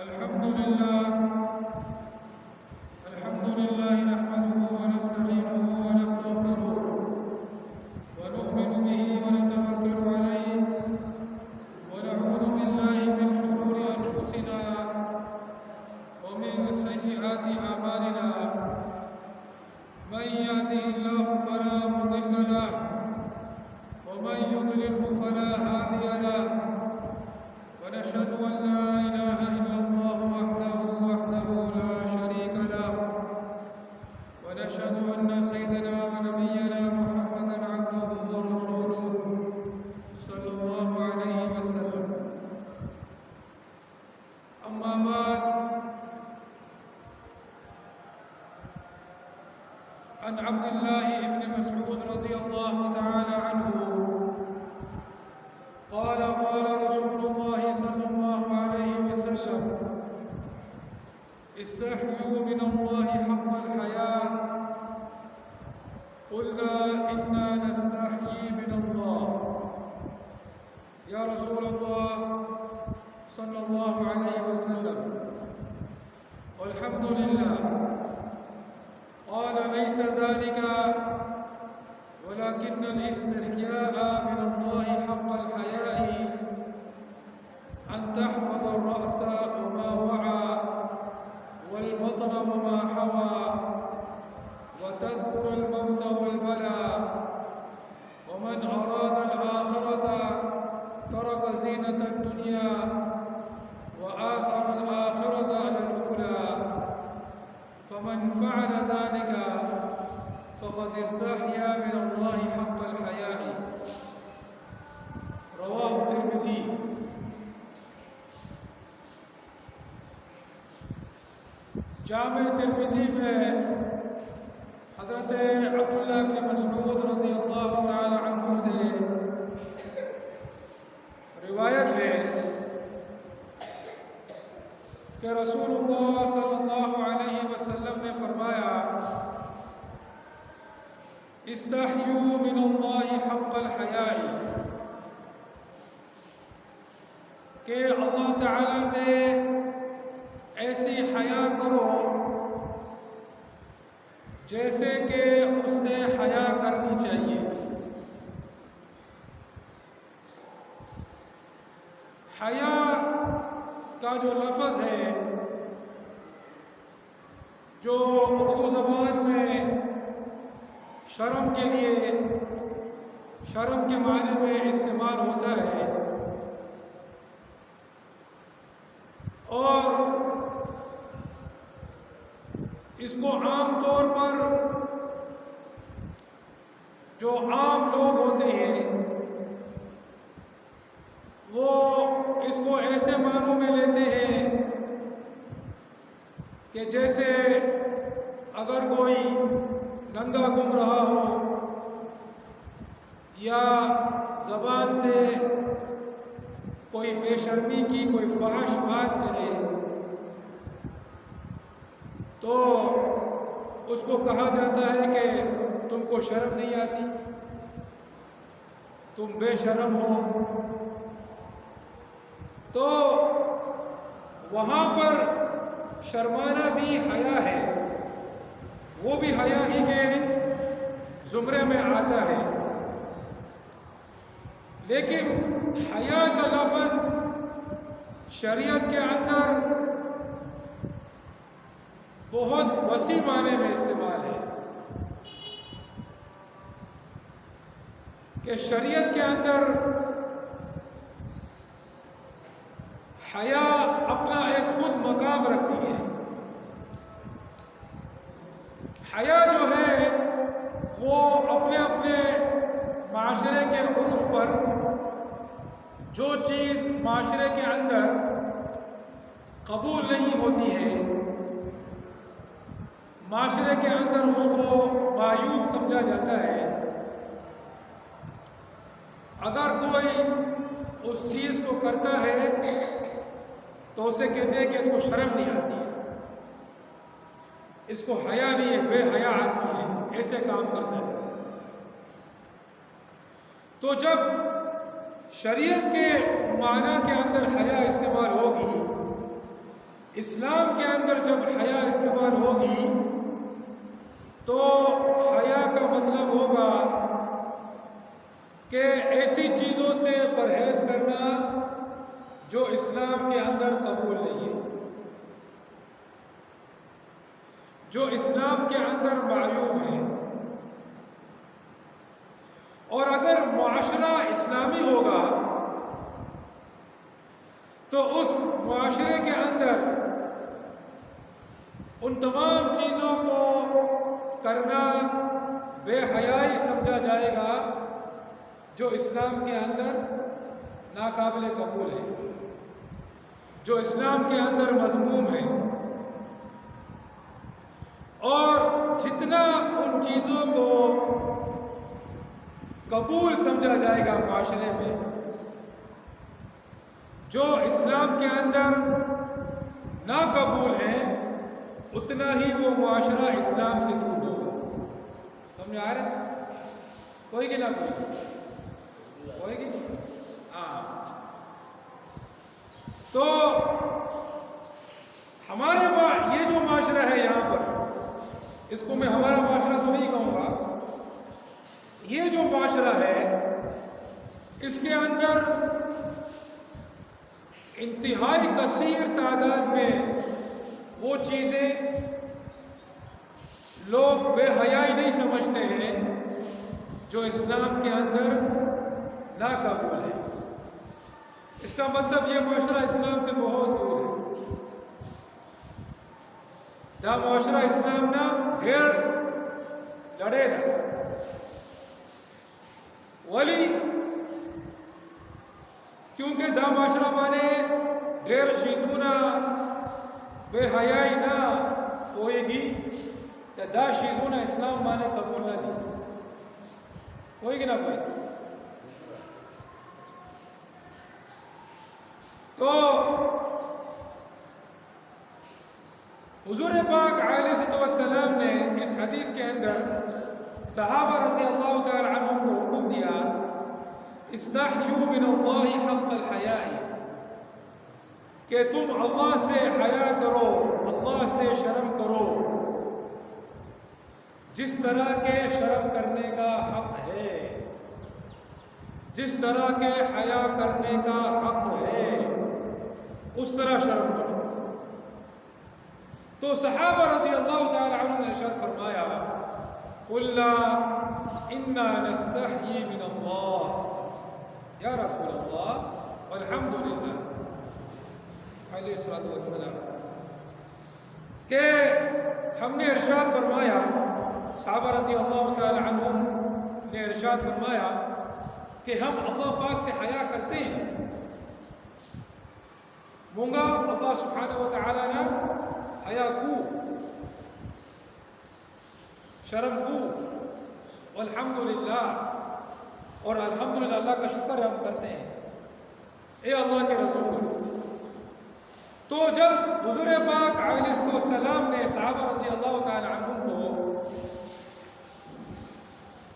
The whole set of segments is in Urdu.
الحمد لله نحمده ونستعينه ونستغفره ونؤمن به ونتوكل عليه ونعوذ بالله من شرور أنفسنا ومن سيئات أعمالنا من يهده الله فلا مضل له ومن يضلله فلا هادي له ونشهد أن لا إله إلا الله وحده لا شريك له ونشهد أن سيدنا ونبينا محمدا عبده ورسوله صلى الله عليه وسلم. أما بعد، عن عبد الله بن مسعود رضي الله تعالى عنه قال قال رسول الله صلى الله عليه وسلم: استحيوا من الله حق الحياء. قلنا إنا نستحيي من الله يا رسول الله صلى الله عليه وسلم، والحمد لله. قال: ليس ذلك ولكن الاستحياء من الله حق الحياء أن تحفظ الرأس وما وعى والبطن وما حوى وتذكر الموت والبلاء، ومن أراد الآخرة ترك زينة الدنيا وآثر الآخرة على الأولى، فمن فعل ذلك فقد استحيا من الله حق الحياء. رواه الترمذی. جامع ترمذی میں حضرت عبداللہ بن مسعود رضی اللہ تعالی عنہ سے روایت ہے کہ رسول اللہ صلی اللہ علیہ وسلم نے فرمایا: استحیوا من اللہ حق الحیاء، کہ اللہ تعالی سے ایسی حیا کرو جیسے کہ اس سے حیا کرنی چاہیے. حیا کا جو لفظ ہے، جو اردو زبان میں شرم کے لیے، شرم کے معنی میں استعمال ہوتا ہے، اور اس کو عام طور پر جو عام لوگ ہوتے ہیں وہ اس کو ایسے معنوں میں لیتے ہیں کہ جیسے اگر کوئی ننگا گھوم رہا ہو یا زبان سے کوئی بے شرمی کی کوئی فحش بات کرے تو اس کو کہا جاتا ہے کہ تم کو شرم نہیں آتی، تم بے شرم ہو. تو وہاں پر شرمانا بھی حیا ہے، وہ بھی حیا ہی کے زمرے میں آتا ہے. لیکن حیا کا لفظ شریعت کے اندر بہت وسیع معنی میں استعمال ہے، کہ شریعت کے اندر حیا اپنا ایک خود مقام رکھتی ہے. حیا جو ہے وہ اپنے اپنے معاشرے کے عرف پر جو چیز معاشرے کے اندر قبول نہیں ہوتی ہے، معاشرے کے اندر اس کو معیوب سمجھا جاتا ہے، اگر کوئی اس چیز کو کرتا ہے تو اسے کہتے ہیں کہ اس کو شرم نہیں آتی ہے، اس کو حیا نہیں ہے، بے حیا آدمی ہے، ایسے کام کرتا ہے. تو جب شریعت کے معنی کے اندر حیا استعمال ہوگی اسلام کے اندر جب حیا استعمال ہوگی تو حیا کا مطلب ہوگا کہ ایسی چیزوں سے پرہیز کرنا جو اسلام کے اندر قبول نہیں ہے، جو اسلام کے اندر معیوب ہے۔ اور اگر معاشرہ اسلامی ہوگا تو اس معاشرے کے اندر ان تمام چیزوں کو کرنا بے حیائی سمجھا جائے گا جو اسلام کے اندر ناقابل قبول ہے، جو اسلام کے اندر مذموم ہے۔ اور جتنا ان چیزوں کو قبول سمجھا جائے گا معاشرے میں، جو اسلام کے اندر ناقبول ہے، اتنا ہی وہ معاشرہ اسلام سے دور ہوگا۔ سمجھ آ رہا ہے؟ کوئی کہ نہ کوئی گی؟ ہاں۔ تو ہمارے یہ جو معاشرہ ہے یہاں پر، اس کو میں ہمارا معاشرہ تو نہیں کہوں گا، یہ جو معاشرہ ہے اس کے اندر انتہائی کثیر تعداد میں وہ چیزیں لوگ بے حیائی نہیں سمجھتے ہیں جو اسلام کے اندر ناقبول ہے۔ اس کا مطلب یہ معاشرہ اسلام سے بہت دور ہے۔ دا معاشرہ اسلام نہ ڈھیر لڑے دا ولی کیونکہ دا معاشرہ مانے ڈھیر شیزونا بے حیائی نہ ہوئے گی تو دا شیزونا اسلام مانے قبول نہ دی ہوئے گی نہ کوئی۔ تو حضور پاک علیہ السلام نے اس حدیث کے اندر صحابہ رضی اللہ تعالی عنہم کو حکم دیا، استحیوا من اللہ حق الحیاء، کہ تم اللہ سے حیا کرو، اللہ سے شرم کرو جس طرح کے شرم کرنے کا حق ہے، جس طرح کے حیا کرنے کا حق ہے اس طرح شرم کرو۔ تو صحابہ رضی اللہ تعالی عنہ نے ارشاد فرمایا، قلنا انا نستحیی من اللہ یا رسول اللہ والحمدللہ علیہ الصلوۃ والسلام، کہ ہم نے ارشاد فرمایا، صحابہ رضی اللہ تعالی عنہم نے ارشاد فرمایا کہ ہم اللہ پاک سے حیا کرتے ہیں، مونگا اللہ سبحانہ و تعالی نے حیا کو، شرم کو، والحمدللہ، اور الحمدللہ اللہ کا شکر ہے ہم کرتے ہیں اے اللہ کے رسول۔ تو جب حضور پاک علیہ السلام نے صحابہ رضی اللہ تعالی عنہم کو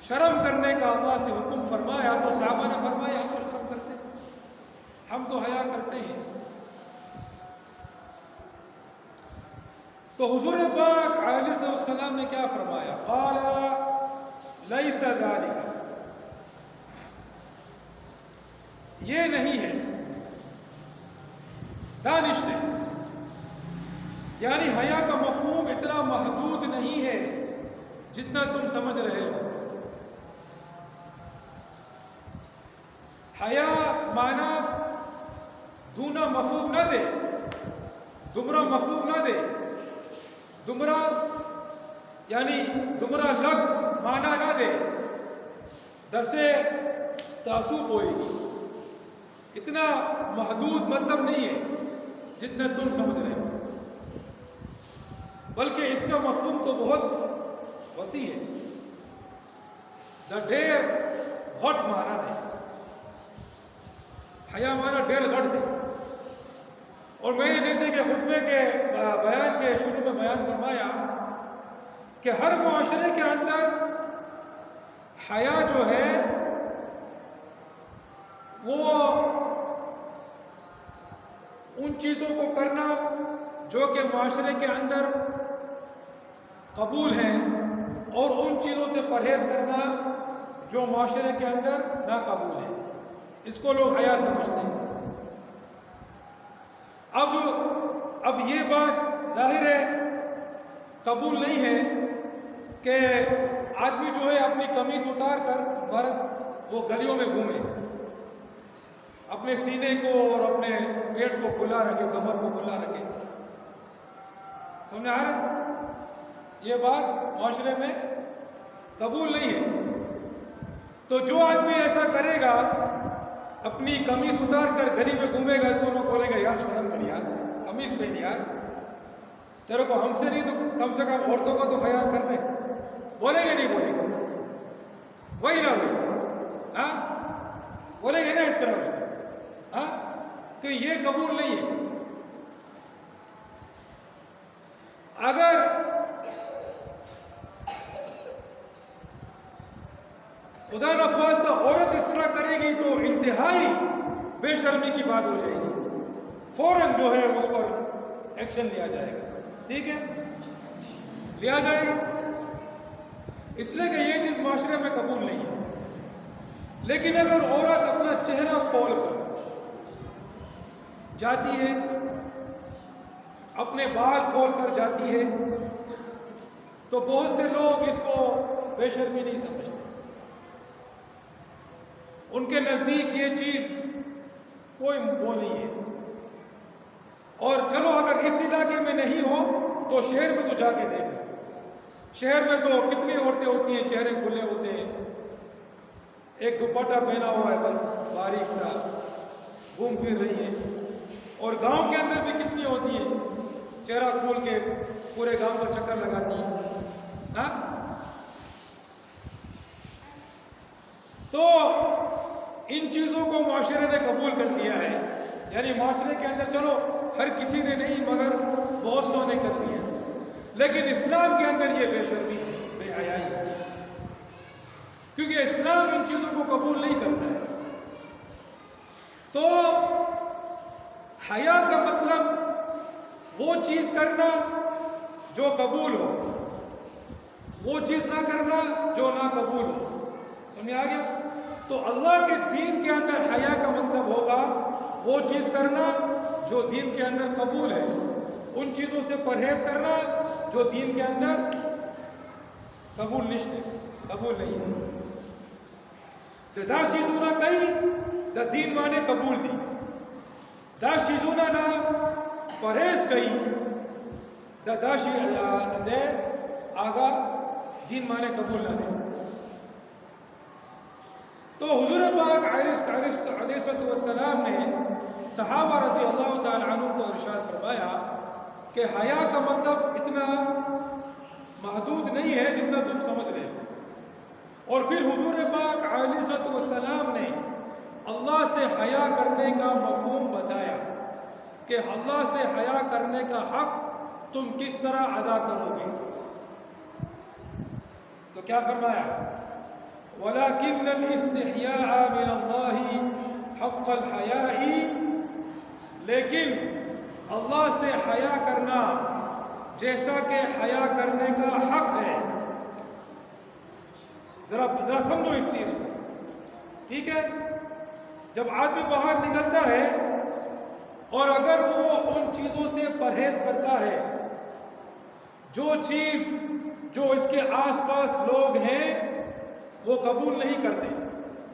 شرم کرنے کا اللہ سے حکم فرمایا تو صحابہ نے فرمایا ہم تو شرم کرتے ہیں، ہم تو حیا کرتے ہیں۔ تو حضور پاک علیہ السلام نے کیا فرمایا؟ قال لیس ذالک، یہ نہیں ہے، دانش نے، یعنی حیا کا مفہوم اتنا محدود نہیں ہے جتنا تم سمجھ رہے ہو۔ حیا مانا دونا مفہوم نہ دے، دمرا مفہوم نہ دے، دمرا یعنی دمرا لگ مانا نہ دے، دسے تعصب ہوئے گی، اتنا محدود مطلب نہیں ہے جتنا تم سمجھ رہے ہو، بلکہ اس کا مفہوم تو بہت وسیع ہے۔ دا ڈیر غٹ مانا دے، حیا مانا ڈیر غٹ دے۔ اور میں نے جیسے کہ خطبے کے بیان کے شروع میں بیان فرمایا کہ ہر معاشرے کے اندر حیا جو ہے وہ ان چیزوں کو کرنا جو کہ معاشرے کے اندر قبول ہیں، اور ان چیزوں سے پرہیز کرنا جو معاشرے کے اندر ناقبول ہے۔ اس کو لوگ حیا سمجھتے ہیں۔ اب یہ بات ظاہر ہے قبول نہیں ہے کہ آدمی جو ہے اپنی قمیض اتار کر مرد وہ گلیوں میں گھومے، اپنے سینے کو اور اپنے پیٹ کو کھلا رکھے، کمر کو کھلا رکھے۔ سمجھ آ رہا ہے؟ یہ بات معاشرے میں قبول نہیں ہے۔ تو جو آدمی ایسا کرے گا، اپنی قمیض اتار کر گلی میں گھومے گا، اس کو لوگ بولیں گے یار شرم کر یار، قمیض پہن یار، تیرے کو ہم سے نہیں تو کم سے کم عورتوں کا تو خیال کر لے۔ بولیں گے نہیں بولیں گے؟ وہی نہ وہی، ہاں بولیں گے نا اس طرح اس کو، ہاں کہ یہ قبول نہیں ہے۔ اگر خدا نخواستہ عورت اس طرح کرے گی تو انتہائی بے شرمی کی بات ہو جائے گی، فوراً جو ہے اس پر ایکشن لیا جائے گا۔ ٹھیک ہے، لیا جائے گا، اس لیے کہ یہ چیز معاشرے میں قبول نہیں ہے۔ لیکن اگر عورت اپنا چہرہ کھول کر جاتی ہے، اپنے بال کھول کر جاتی ہے، تو بہت سے لوگ اس کو بے شرمی نہیں سمجھتے۔ ان کے نزدیک یہ چیز کوئی وہ نہیں ہے۔ اور چلو اگر اس علاقے میں نہیں ہو تو شہر میں تو جا کے دیکھ لو، شہر میں تو کتنی عورتیں ہوتی ہیں چہرے کھلے ہوتے ہیں، ایک دوپٹہ پہنا ہوا ہے بس باریک سا، گھوم پھر رہی ہے۔ اور گاؤں کے اندر بھی کتنی ہوتی ہیں چہرہ کھول کے پورے گاؤں کا چکر لگاتی ہیں، ہاں؟ تو ان چیزوں کو معاشرے نے قبول کر لیا ہے، یعنی معاشرے کے اندر چلو ہر کسی نے نہیں مگر بہت سو نے کر لیا، لیکن اسلام کے اندر یہ بے شرمی ہے، بے حیائی ہے، کیونکہ اسلام ان چیزوں کو قبول نہیں کرتا ہے۔ تو حیا کا مطلب وہ چیز کرنا جو قبول ہو، وہ چیز نہ کرنا جو نا قبول ہو۔ سمجھ آ گیا؟ تو اللہ کے دین کے اندر حیا کا مطلب ہوگا وہ چیز کرنا جو دین کے اندر قبول ہے، ان چیزوں سے پرہیز کرنا جو دین کے اندر قبول نہیں ہے۔ دا چیزوں نہ کئی دا دین مانے قبول دی، دا چیزوں نہ پرہیز کئی دا دے آگا دین مانے قبول نہ دے۔ تو حضور پاک علیہ السلام نے صحابہ رضی اللہ تعالی عنہ کو ارشاد فرمایا کہ حیا کا مطلب اتنا محدود نہیں ہے جتنا تم سمجھ رہے ہو۔ اور پھر حضور پاک علیہ السلام نے اللہ سے حیا کرنے کا مفہوم بتایا کہ اللہ سے حیا کرنے کا حق تم کس طرح ادا کرو گے۔ تو کیا فرمایا؟ وَلَكِنَّ الْإِسْتِحْيَاءَ مِنَ اللَّهِ حَقَّ الْحَيَاءِ، لیکن اللہ سے حیا کرنا جیسا کہ حیا کرنے کا حق ہے۔ ذرا سمجھو اس چیز کو، ٹھیک ہے؟ جب آدمی باہر نکلتا ہے اور اگر وہ ان چیزوں سے پرہیز کرتا ہے جو چیز جو اس کے آس پاس لوگ ہیں وہ قبول نہیں کرتے،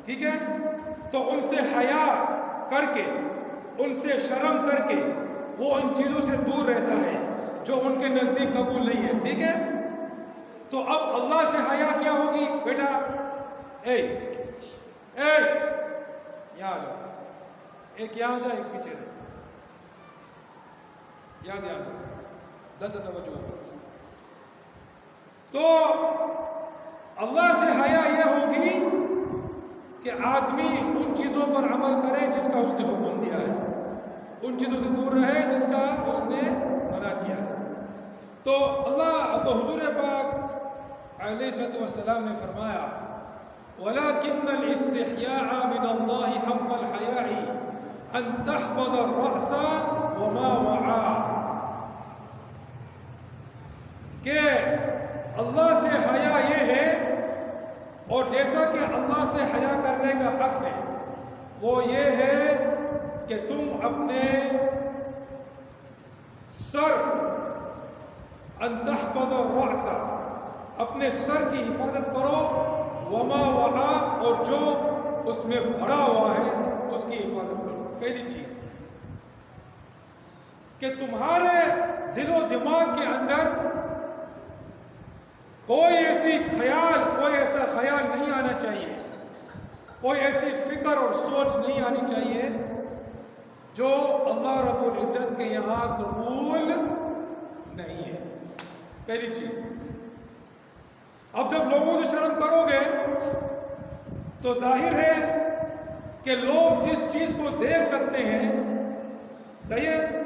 ٹھیک ہے؟ تو ان سے حیا کر کے، ان سے شرم کر کے وہ ان چیزوں سے دور رہتا ہے جو ان کے نزدیک قبول نہیں ہے، ٹھیک ہے؟ تو اب اللہ سے حیا کیا ہوگی؟ بیٹا اے یہاں آ جاؤ، ایک یہاں جا ایک پیچھے رہے، یاد توجہ ہوگا۔ تو اللہ سے حیا یہ ہوگی کہ آدمی ان چیزوں پر عمل کرے جس کا اس نے حکم دیا ہے، ان چیزوں سے دور رہے جس کا اس نے منع کیا ہے۔ تو حضور پاک علیہ السلام نے فرمایا وَلَكِنَّ الْإِسْتِحْيَاءَ مِنَ اللَّهِ حَقَّ الْحَيَاءِ أَن تَحْفَظَ الرَّأْسَ وَمَا وَعَى، حق ہے وہ یہ ہے کہ تم اپنے سر ان تحفظ الرأس، اپنے سر کی حفاظت کرو، وما وقع، اور جو اس میں بھرا ہوا ہے اس کی حفاظت کرو۔ پہلی چیز کہ تمہارے دل و دماغ کے اندر کوئی ایسی خیال، کوئی ایسا خیال نہیں آنا چاہیے، کوئی ایسی فکر اور سوچ نہیں آنی چاہیے جو اللہ رب العزت کے یہاں قبول نہیں ہے۔ پہلی چیز۔ اب جب لوگوں سے شرم کرو گے تو ظاہر ہے کہ لوگ جس چیز کو دیکھ سکتے ہیں، صحیح ہے،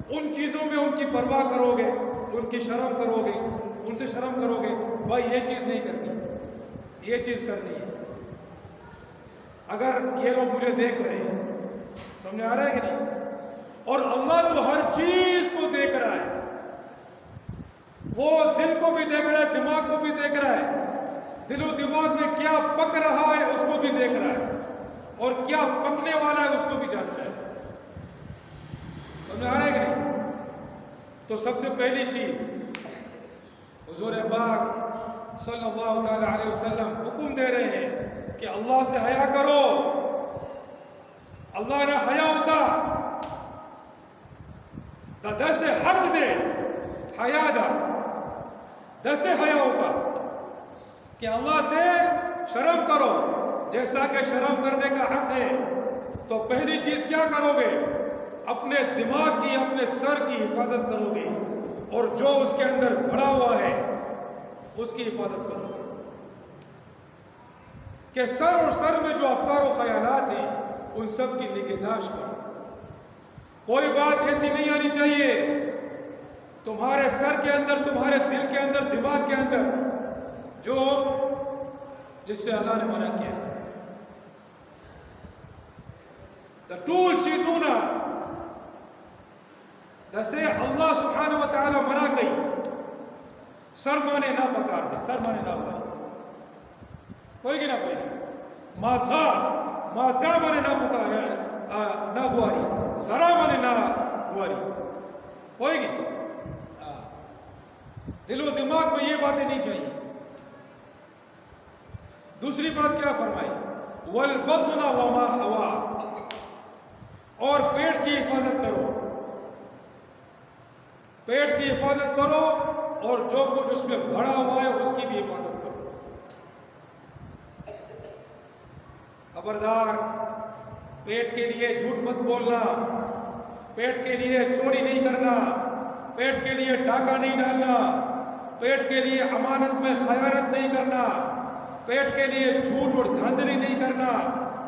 ان چیزوں میں ان کی پرواہ کرو گے، ان کی شرم کرو گے، ان سے شرم کرو گے، بھائی یہ چیز نہیں کرنی، یہ چیز کرنی ہے۔ اگر یہ لوگ مجھے دیکھ رہے ہیں، سمجھ آ رہا ہے کہ نہیں؟ اور اللہ تو ہر چیز کو دیکھ رہا ہے، وہ دل کو بھی دیکھ رہا ہے، دماغ کو بھی دیکھ رہا ہے، دل و دماغ میں کیا پک رہا ہے اس کو بھی دیکھ رہا ہے، اور کیا پکنے والا ہے اس کو بھی جانتا ہے۔ سمجھ آ رہا ہے کہ نہیں؟ تو سب سے پہلی چیز حضور پاک صلی اللہ تعالی علیہ وسلم حکم دے رہے ہیں کہ اللہ سے حیا کرو۔ اللہ نے حیا ہوتا دا دس حق دے حیا دا دس حیا ہوگا کہ اللہ سے شرم کرو جیسا کہ شرم کرنے کا حق ہے۔ تو پہلی چیز کیا کرو گے؟ اپنے دماغ کی، اپنے سر کی حفاظت کرو گے، اور جو اس کے اندر بھرا ہوا ہے اس کی حفاظت کرو گے۔ کہ سر اور سر میں جو افکار و خیالات ہیں ان سب کی نگہداشت کرو۔ کوئی بات ایسی نہیں آنی چاہیے تمہارے سر کے اندر، تمہارے دل کے اندر، دماغ کے اندر، جس سے اللہ نے منع کیا ہے۔ دا ٹول چیزونا جیسے اللہ سبحانہ و تعالی منع کی، سر مانے نہ پکار دے، سر مانے نہ ماری، کوئی گی نہ کوئی گی، مازگا مانے نہ پکارے نہ گواری، ذرا مانے نہ گواری، کوئی گی۔ دل و دماغ میں یہ باتیں نہیں چاہیے۔ دوسری بات کیا فرمائی؟ والبطن وما حوا، اور پیٹ کی حفاظت کرو، پیٹ کی حفاظت کرو، اور جو کچھ اس میں بھرا ہوا ہے اس کی بھی حفاظت کرو۔ خبردار، پیٹ کے لیے جھوٹ مت بولنا، پیٹ کے لیے چوری نہیں کرنا، پیٹ کے لیے ڈاکہ نہیں ڈالنا، پیٹ کے لیے امانت میں خیانت نہیں کرنا، پیٹ کے لیے جھوٹ اور دھاندلی نہیں کرنا،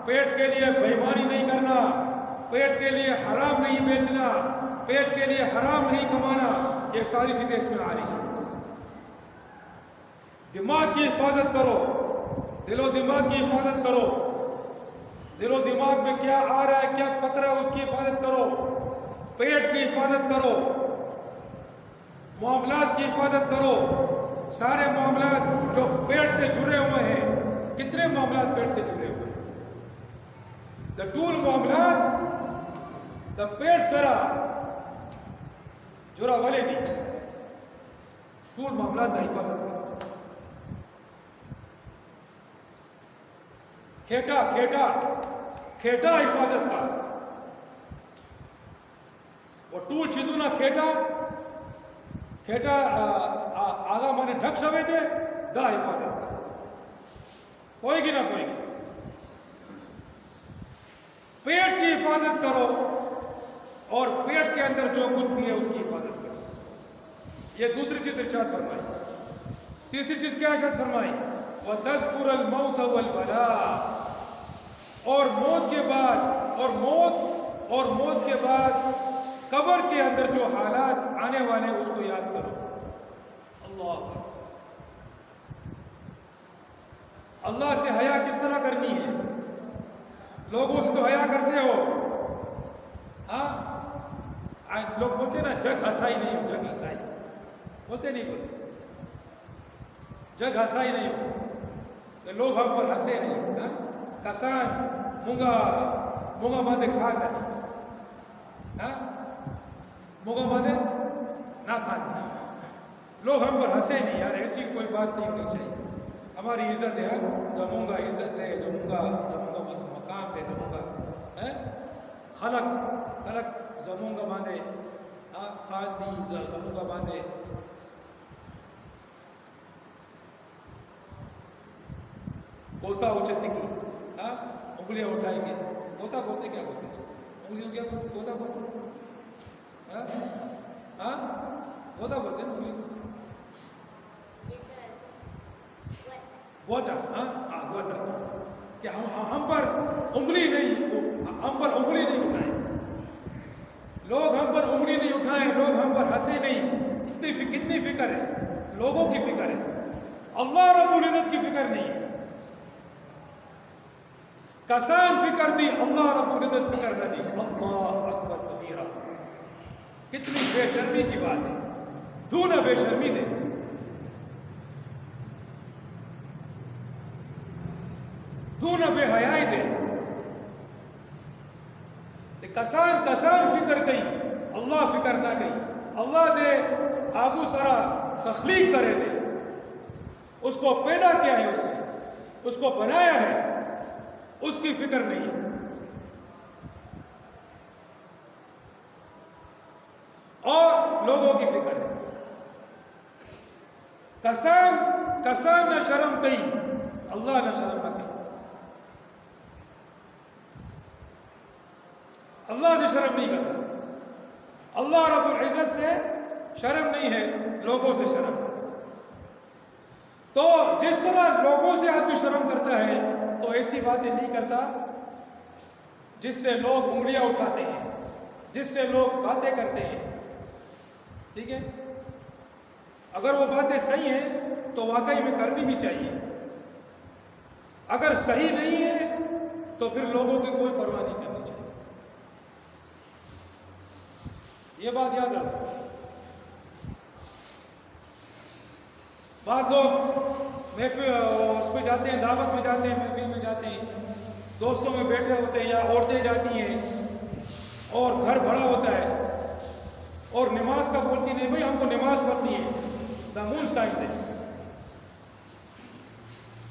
پیٹ کے لیے بے ایمانی نہیں کرنا، پیٹ کے لیے حرام نہیں بیچنا، پیٹ کے لیے حرام نہیں کمانا، یہ ساری چیزیں اس میں آ رہی ہیں۔ دماغ کی حفاظت کرو، دل و دماغ کی حفاظت کرو، دل و دماغ میں کیا آ رہا ہے، کیا پک رہا ہے اس کی حفاظت کرو، پیٹ کی حفاظت کرو، معاملات کی حفاظت کرو۔ سارے معاملات جو پیٹ سے جڑے ہوئے ہیں، کتنے معاملات پیٹ سے جڑے ہوئے ہیں؟ دا ٹول معاملات دا پیٹ سرا جڑا والے دی ٹول معاملات دا حفاظت کرو۔ کھیٹا حفاظت کا، وہ ٹول چیزوں نہ کھیٹا آگا مانے ڈھک سوے دے دا حفاظت کا، کوئی گی نہ کوئی گی۔ پیٹ کی حفاظت کرو، اور پیٹ کے اندر جو کچھ بھی ہے اس کی حفاظت کرو۔ یہ دوسری چیز ارشاد فرمائی۔ تیسری چیز کیا ارشاد فرمائی؟ وَتَذْكُرَ الْمَوْتَ وَالْبَلَاءَ، اور موت کے بعد قبر کے اندر جو حالات آنے والے ہیں اس کو یاد کرو۔ اللہ اکبر۔ اللہ سے حیا کس طرح کرنی ہے؟ لوگوں سے تو حیا کرتے ہو، ہاں لوگ بولتے نا جگ ہسائی نہیں ہو، جگ ہسائی بولتے نہیں، بولتے جگ ہسائی نہیں ہو کہ لوگ ہم پر ہنسے نہیں، ہاں کسان مونگا باندھے کھان نہ دی، مونگا باندھے نہ کھان دی. لوگ ہم پر ہنسے نہیں یار، ایسی کوئی بات نہیں ہونی چاہیے. ہماری عزت ہے، زمونگا عزت ہے، زمونگا مقام دے، زمونگا خلق زمونگا باندھے خان دی، زمونگا باندھے. گوتا اچھتے کی انگلیاں اٹھائیں گے. گوتا بولتے کیا بولتے ہیں؟ انگلیوں کیا بولتے؟ گوتا بولتے گوتا بولتے ہیں انگلیوں. گوتا گوتا کہ ہم پر انگلی نہیں اٹھائیں. لوگ ہم پر انگلی نہیں اٹھائیں، لوگ ہم پر ہنسے نہیں. کتنی فکر ہے، لوگوں کی فکر ہے، اللہ رب العزت کی فکر نہیں ہے. کسان فکر دی، اللہ رب العزت فکر نہ دی. اللہ اکبر کبیرہ. کتنی بے شرمی کی بات ہے. تو نہ بے شرمی دے، تو نہ بے حیائی دے. کسان فکر گئی، اللہ فکر نہ گئی. اللہ دے آگو سرا تخلیق کرے دے، اس کو پیدا کیا ہے، اس نے اس کو بنایا ہے، اس کی فکر نہیں ہے. اور لوگوں کی فکر ہے. کسان نہ شرم کئی، اللہ نہ شرم نہ کئی. اللہ سے شرم نہیں کرتا، اللہ رب العزت سے شرم نہیں ہے، لوگوں سے شرم ہے. تو جس طرح لوگوں سے آدمی شرم کرتا ہے تو ایسی باتیں نہیں کرتا جس سے لوگ انگلیاں اٹھاتے ہیں، جس سے لوگ باتیں کرتے ہیں. ٹھیک ہے، اگر وہ باتیں صحیح ہیں تو واقعی میں کرنی بھی چاہیے. اگر صحیح نہیں ہے تو پھر لوگوں کی کوئی پرواہ نہیں کرنی چاہیے. یہ بات یاد رکھو. بعض لوگ محفل اس میں جاتے ہیں، دعوت میں جاتے ہیں، محفل میں جاتے ہیں، دوستوں میں بیٹھے ہوتے ہیں یا عورتیں جاتی ہیں اور گھر بھرا ہوتا ہے اور نماز کا بولتی نہیں، بھائی ہم کو نماز پڑھنی ہے، ناموز ٹائم دے.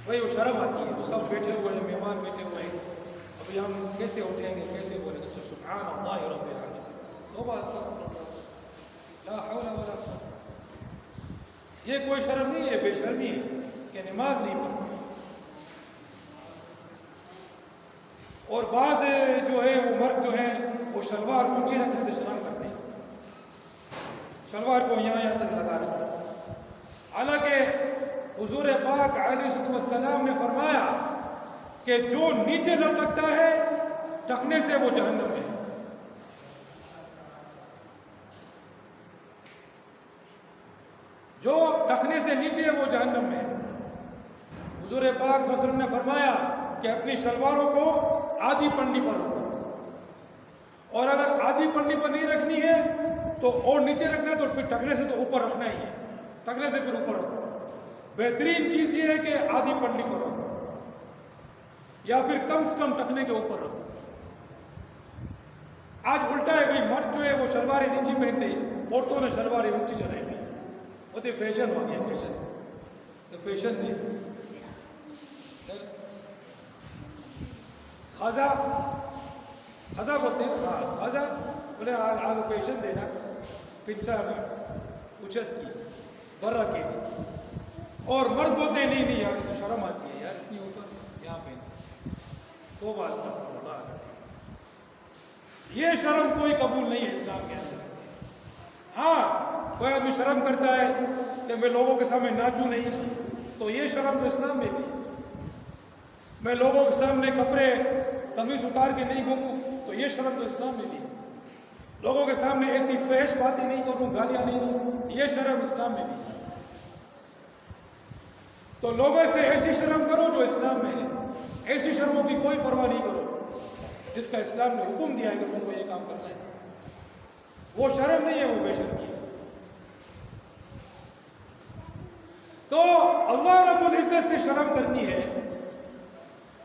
بھائی وہ شرم آتی ہے، وہ سب بیٹھے ہوئے ہیں، مہمان بیٹھے ہوئے ہیں، ابھی ہم کیسے اٹھیں گے، کیسے بولیں گے؟ تو سبحان اللہ رب العالمین، توبہ استغفر اللہ، لا حول ولا قوت. یہ کوئی شرم نہیں ہے، بے شرمی ہے کہ نماز نہیں پڑھتی. اور بعض جو ہے وہ مرد جو ہیں وہ شلوار اونچی رکھنے سے شرم کرتے ہیں، شلوار کو یہاں تک لگا رکھتے ہیں. حالانکہ حضور پاک علیہ السلام نے فرمایا کہ جو نیچے لٹکتا ہے ٹکنے سے وہ جہنم میں. جو ٹکنے سے نیچے ہے وہ جہنم میں. حضور پاک صلی اللہ علیہ وسلم نے فرمایا کہ اپنی شلواروں کو آدھی پنڈی پر رکھو، اور اگر آدھی پنڈی پر نہیں رکھنی ہے تو اور نیچے رکھنا ہے تو پھر ٹکنے سے تو اوپر رکھنا ہی ہے، ٹکنے سے پھر اوپر رکھو. بہترین چیز یہ ہے کہ آدھی پنڈی پر رکھو یا پھر کم سے کم ٹکنے کے اوپر رکھو. آج الٹا ہے بھائی، مرد جو ہے وہ شلواریں نیچی پہنتے ہیں، عورتوں نے شلواریں اونچی چڑھائی ہوئی. وہ تو فیشن ہو گیا، فیشن تو فیشن دے. خزا بولتے ہیں، خزا بولے آگے فیشن دینا، پنچا اچت کی برا کے دی. اور مرد بولتے ہیں نہیں یار تو شرم آتی ہے یار، اتنی اوپر یہاں پہنتے. تو واسطہ اللہ کا، یہ شرم کوئی قبول نہیں ہے اسلام کے اندر. ہاں کوئی آدمی شرم کرتا ہے کہ میں لوگوں کے سامنے ناچوں نہیں، تو یہ شرم تو اسلام میں بھی ہے. میں لوگوں کے سامنے کپڑے قمیص اتار کے نہیں گھوموں تو یہ شرم تو اسلام میں بھی ہے. لوگوں کے سامنے ایسی فحش باتیں نہیں کروں، گالیاں نہیں دوں، یہ شرم اسلام میں بھی ہے. تو لوگوں سے ایسی شرم کرو جو اسلام میں ہے. ایسی شرموں کی کوئی پرواہ نہیں کرو جس کا اسلام نے حکم دیا ہے کہ تم کو یہ کام کرنا ہے. وہ شرم نہیں ہے، وہ بے شرمی ہے. تو اللہ رب العزت سے شرم کرنی ہے.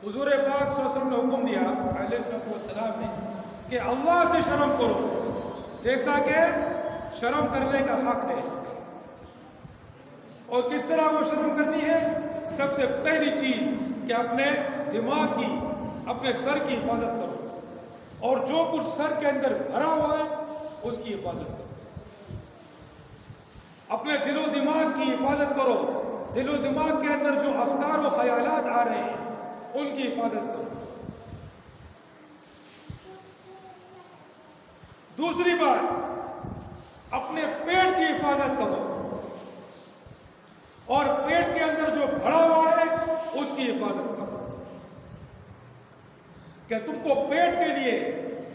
حضور پاک صلی اللہ علیہ وسلم نے حکم دیا علیہ الصلوۃ والسلام نے کہ اللہ سے شرم کرو جیسا کہ شرم کرنے کا حق ہے. اور کس طرح وہ شرم کرنی ہے؟ سب سے پہلی چیز کہ اپنے دماغ کی، اپنے سر کی حفاظت کرو، اور جو کچھ سر کے اندر بھرا ہوا ہے اس کی حفاظت کرو. اپنے دل و دماغ کی حفاظت کرو. دل و دماغ کے اندر جو افکار و خیالات آ رہے ہیں ان کی حفاظت کرو. دوسری بات، اپنے پیٹ کی حفاظت کرو، اور پیٹ کے اندر جو بھرا ہوا ہے اس کی حفاظت کرو. کہ تم کو پیٹ کے لیے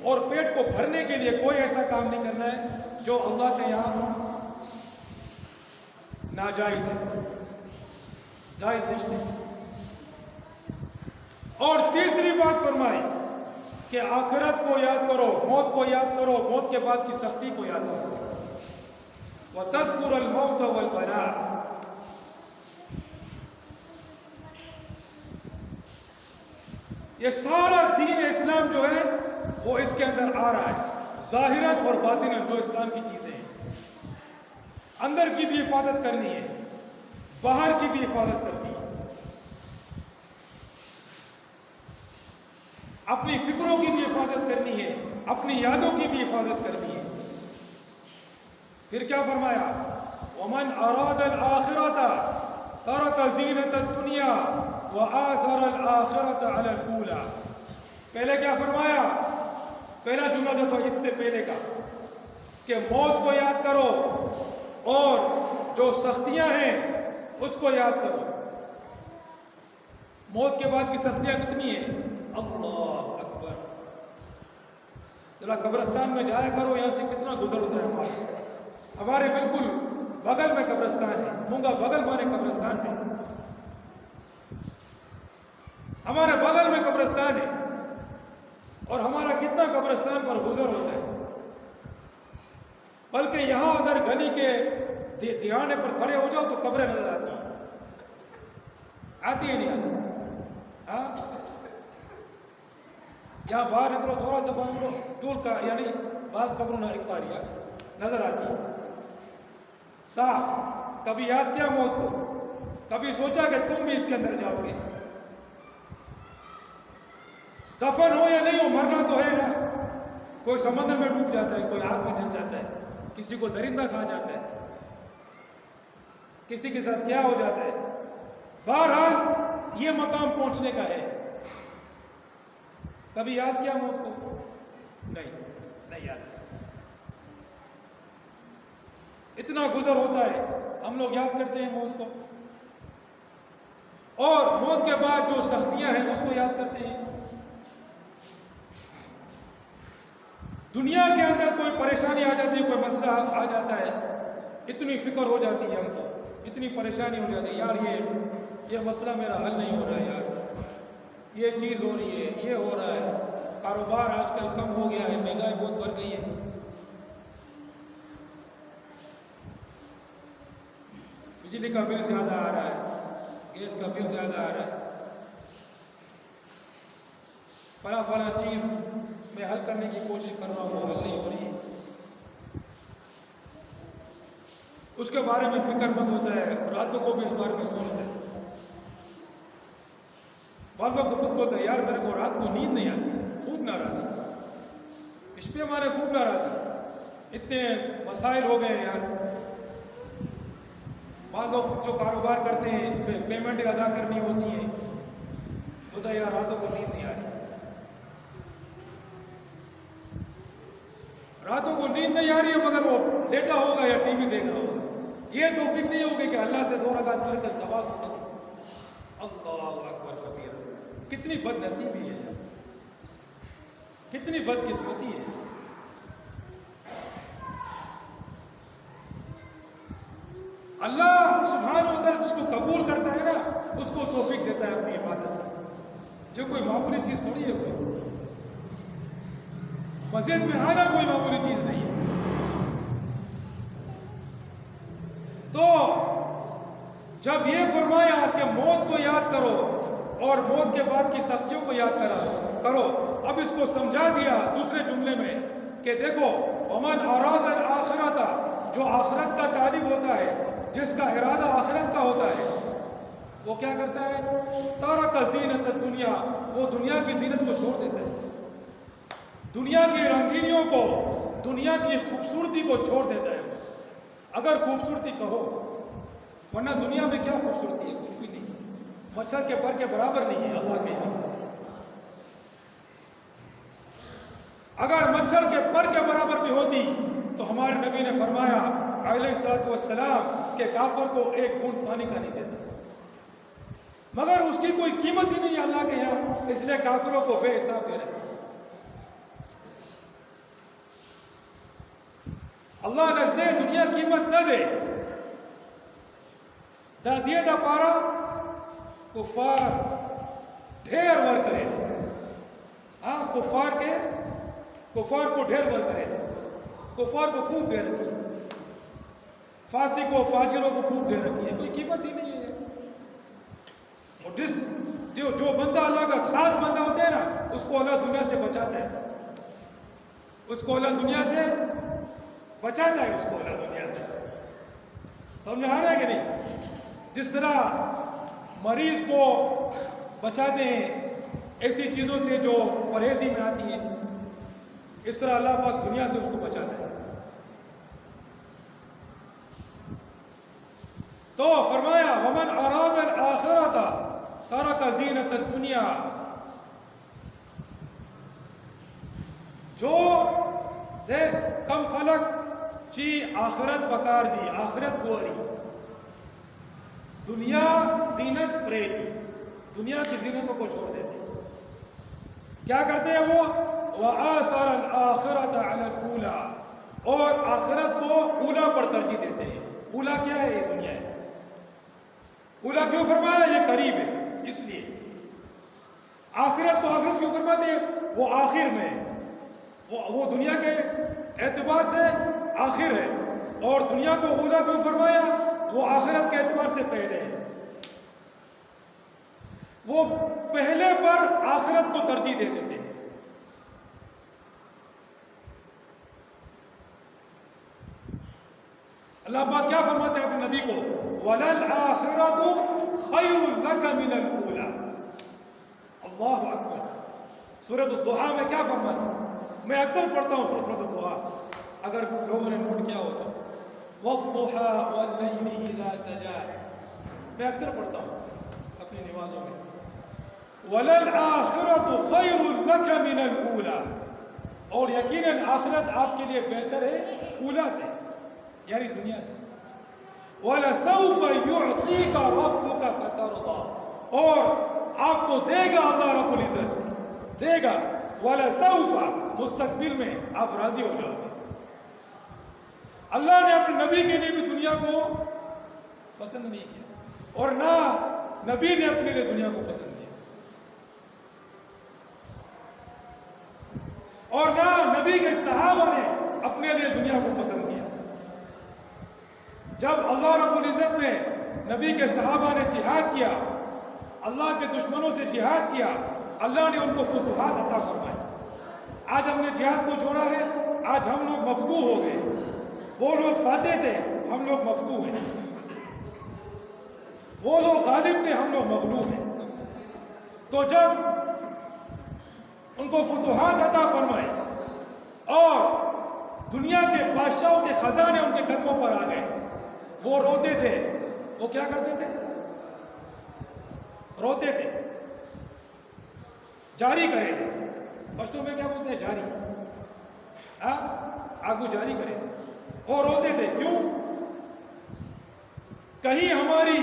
اور پیٹ کو بھرنے کے لیے کوئی ایسا کام نہیں کرنا ہے جو اللہ کے یہاں ناجائز ہے، جائز نہیں. اور تیسری بات فرمائی کہ آخرت کو یاد کرو، موت کو یاد کرو، موت کے بعد کی سختی کو یاد کرو. وَتَذْكُرَ الْمَوْتَ وَالْبَلَاءَ. یہ سارا دین اسلام جو ہے وہ اس کے اندر آ رہا ہے، ظاہراً اور باطناً جو اسلام کی چیزیں ہیں. اندر کی بھی حفاظت کرنی ہے، باہر کی بھی حفاظت کرنی ہے، اپنی فکروں کی بھی حفاظت کرنی ہے، اپنی یادوں کی بھی حفاظت کرنی ہے. پھر کیا فرمایا؟ وَمَنْ أَرَادَ الْآخِرَةَ تَرَكَ زِينَةَ الدُّنْيَا وَآثَرَ الْآخِرَةَ عَلَى الْأُولَى. پہلے کیا فرمایا؟ پہلا جملہ جو تھا اس سے پہلے کا کہ موت کو یاد کرو اور جو سختیاں ہیں اس کو یاد کرو. موت کے بعد کی سختیاں کتنی ہیں؟ اللہ اکبر. ذرا قبرستان میں جایا کرو، یہاں سے کتنا گزر ہوتا ہے. ہمارے بالکل بغل میں قبرستان ہے، مونگا بغل مانے قبرستان ہے، ہمارے بغل میں قبرستان ہے، اور ہمارا کتنا قبرستان پر گزر ہوتا ہے. بلکہ یہاں اگر گلی کے دھیانے پر کھڑے ہو جاؤ تو قبریں نظر آتی ہیں. آتی ہے نہیں آتی؟ ہاں، یہاں باہر نکلو، تھوڑا سا باہر نکلو، ٹول کا یعنی بعض قبروں نے ایک قاریہ نظر آتی ہے صاف. کبھی یاد کیا موت کو؟ کبھی سوچا کہ تم بھی اس کے اندر جاؤ گے؟ دفن ہو یا نہیں ہو، مرنا تو ہے نا. کوئی سمندر میں ڈوب جاتا ہے، کوئی آگ میں جل جاتا ہے، کسی کو درندہ کھا جاتا ہے، کسی کے ساتھ کیا ہو جاتا ہے. بہرحال یہ مقام پہنچنے کا ہے. کبھی یاد کیا موت کو؟ نہیں یاد کیا. اتنا گزر ہوتا ہے، ہم لوگ یاد کرتے ہیں موت کو، اور موت کے بعد جو سختیاں ہیں اس کو یاد کرتے ہیں. دنیا کے اندر کوئی پریشانی آ جاتی ہے، کوئی مسئلہ آ جاتا ہے، اتنی فکر ہو جاتی ہے ہم کو، اتنی پریشانی ہو جاتی ہے، یار یہ مسئلہ میرا حل نہیں ہو رہا ہے، یار یہ چیز ہو رہی ہے، یہ ہو رہا ہے، کاروبار آج کل کم ہو گیا ہے، مہنگائی بہت بڑھ گئی ہے، بجلی کا بل زیادہ آ رہا ہے، گیس کا بل زیادہ آ رہا ہے، فلاں چیز میں حل کرنے کی کوشش کر رہا ہوں، وہ حل نہیں ہو رہی ہے. اس کے بارے میں فکر مند ہوتا ہے، راتوں کو بھی اس بارے میں سوچتا ہے. بعض وقت خود بولتا ہے، یار میرے کو رات کو نیند نہیں آتی، خوب ناراضی، اس پہ ہمارے خوب ناراضی، اتنے مسائل ہو گئے ہیں یار. بعض لوگ جو کاروبار کرتے ہیں، پیمنٹ ادا کرنی ہوتی ہیں، بولتا ہے یار راتوں کو نیند نہیں آ رہی، راتوں کو نیند نہیں آ رہی ہے، مگر وہ لیٹا ہوگا یا ٹی وی دیکھ رہا ہوگا. یہ توفیق نہیں ہوگی کہ اللہ سے 2 رکعت پڑھ کر سوال کرو. اللہ اکبر کبیرہ. کتنی بد نصیبی ہے، کتنی بد قسمتی ہے. اللہ سبحانہ و تعالیٰ جس کو قبول کرتا ہے نا، اس کو توفیق دیتا ہے اپنی عبادت کی. یہ کوئی معمولی چیز تھوڑی ہے، کوئی مسجد میں آنا کوئی معمولی چیز نہیں ہے. تو جب یہ فرمایا کہ موت کو یاد کرو اور موت کے بعد کی سختیوں کو یاد کرو. اب اس کو سمجھا دیا دوسرے جملے میں کہ دیکھو ومن اراد الاخرۃ، جو آخرت کا طالب ہوتا ہے، جس کا ارادہ آخرت کا ہوتا ہے، وہ کیا کرتا ہے؟ ترک زینت الدنیا، وہ دنیا کی زینت کو چھوڑ دیتا ہے، دنیا کی رنگینیوں کو، دنیا کی خوبصورتی کو چھوڑ دیتا ہے. اگر خوبصورتی کہو، ورنہ دنیا میں کیا خوبصورتی ہے؟ کچھ بھی نہیں، مچھر کے پر کے برابر نہیں ہے اللہ کے یہاں. اگر مچھر کے پر کے برابر بھی ہوتی تو ہمارے نبی نے فرمایا علیہ الصلوۃ والسلام کہ کافر کو ایک بوند پانی کا نہیں دیتا. مگر اس کی کوئی قیمت ہی نہیں ہے اللہ کے یہاں، اس لیے کافروں کو بے حساب دے رہے. اللہ نزدے دنیا قیمت نہ دے، دا دیے دا پارا کفار ڈھیر ور کرے دے. ہاں کفار کو ڈھیر ور کرے دے، کفار کو خوب دے رکھی ہے، فاسق و فاجروں کو خوب دے رکھی ہے، کوئی قیمت ہی نہیں ہے. اور جو بندہ اللہ کا خاص بندہ ہوتا ہے نا، اس کو اللہ دنیا سے بچاتا ہے، اس کو اللہ دنیا سے بچاتا ہے، اس کو اللہ دنیا سے. سمجھ میں آ رہا ہے کہ نہیں؟ جس طرح مریض کو بچاتے ہیں ایسی چیزوں سے جو پرہیزی میں آتی ہیں، اس طرح اللہ پاک دنیا سے اس کو بچاتا ہے. تو فرمایا ومن اراد الاخرۃ ترک زینت الدنیا، جو دیکھ کم خلق چی آخرت بکار دی، آخرت گوری، دنیا زینت پرے دی، دنیا کی زینتوں کو چھوڑ دیتے. کیا کرتے ہیں وہ؟ وآثر الآخرۃ علی الأولی، اور آخرت کو اولا پر ترجیح دیتے ہیں. اولا کیا ہے؟ یہ دنیا ہے. اولا کیوں فرمایا؟ یہ قریب ہے اس لیے. آخرت کو آخرت کیوں فرماتے ہیں؟ وہ آخر میں، وہ دنیا کے اعتبار سے آخر ہے. اور دنیا کو اولا کیوں فرمایا؟ وہ آخرت کے اعتبار سے پہلے ہے. وہ پہلے پر آخرت کو ترجیح دے دیتے ہیں. اللہ پاک کیا فرماتے ہیں اپنے نبی کو؟ وَلَلْآخِرَةُ خَيْرٌ لَكَ مِنَ الْأُولَى. اللہ اکبر. سورۃ الضحیٰ میں کیا فرماتے ہیں؟ میں اکثر پڑھتا ہوں سورۃ الضحیٰ، اگر لوگوں نے نوٹ کیا ہو تو. وَالضُّحَىٰ وَاللَّيْلِ إِذَا سَجَىٰ، میں اکثر پڑھتا ہوں اپنی نمازوں میں. وَلَلْآخِرَةُ خَيْرٌ لَكَ مِنَ الْأُولَى، اور یقیناً آخرت آپ کے لیے بہتر ہے اولا سے، یعنی دنیا سے. وَلَسَوْفَ يُعْطِيكَ رَبُّكَ فَتَرْضَىٰ، اور آپ کو دے گا اللہ رب العزت، دے گا. وَلَسَوْفَ مستقبل میں آپ راضی ہو جاؤ گے. اللہ نے اپنے نبی کے لیے بھی دنیا کو پسند نہیں کیا، اور نہ نبی نے اپنے لیے دنیا کو پسند کیا، اور نہ نبی کے صحابہ نے اپنے لیے دنیا کو پسند کیا. جب اللہ رب العزت نے نبی کے صحابہ نے جہاد کیا، اللہ کے دشمنوں سے جہاد کیا، اللہ نے ان کو فتوحات عطا فرمائے. آج ہم نے جہاد کو چھوڑا ہے، آج ہم لوگ مفتوح ہو گئے. وہ لوگ فاتح تھے، ہم لوگ مفتوح ہیں. وہ لوگ غالب تھے، ہم لوگ مغلوب ہیں. تو جب ان کو فتوحات عطا فرمائے اور دنیا کے بادشاہوں کے خزانے ان کے قدموں پر آ گئے، وہ روتے تھے. وہ کیا کرتے تھے؟ روتے تھے، جاری کرے تھے. پشتوں میں کیا بولتے ہیں؟ جاری. آگو جاری کرے تھے. وہ روتے تھے. کیوں؟ کہیں ہماری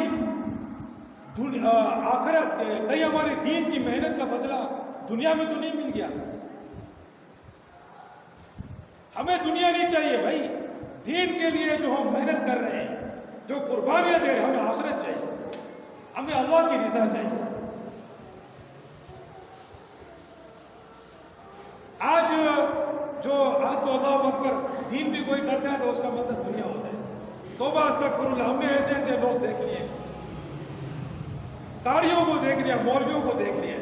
آخرت، کہیں ہمارے دین کی محنت کا بدلہ دنیا میں تو نہیں مل گیا. ہمیں دنیا نہیں چاہیے بھائی. دین کے لیے جو ہم محنت کر رہے ہیں، جو قربانیاں دے رہے ہیں، ہمیں آخرت چاہیے، ہمیں اللہ کی رضا چاہیے. آج تو اللہ اکبر دین بھی کوئی کرتا ہے تو اس کا مطلب دنیا ہوتا ہے. توبہ استغفر اللہ. ہم نے ایسے ایسے لوگ دیکھ لیے قاریوں کو دیکھ لیا، مولویوں کو دیکھ لیا،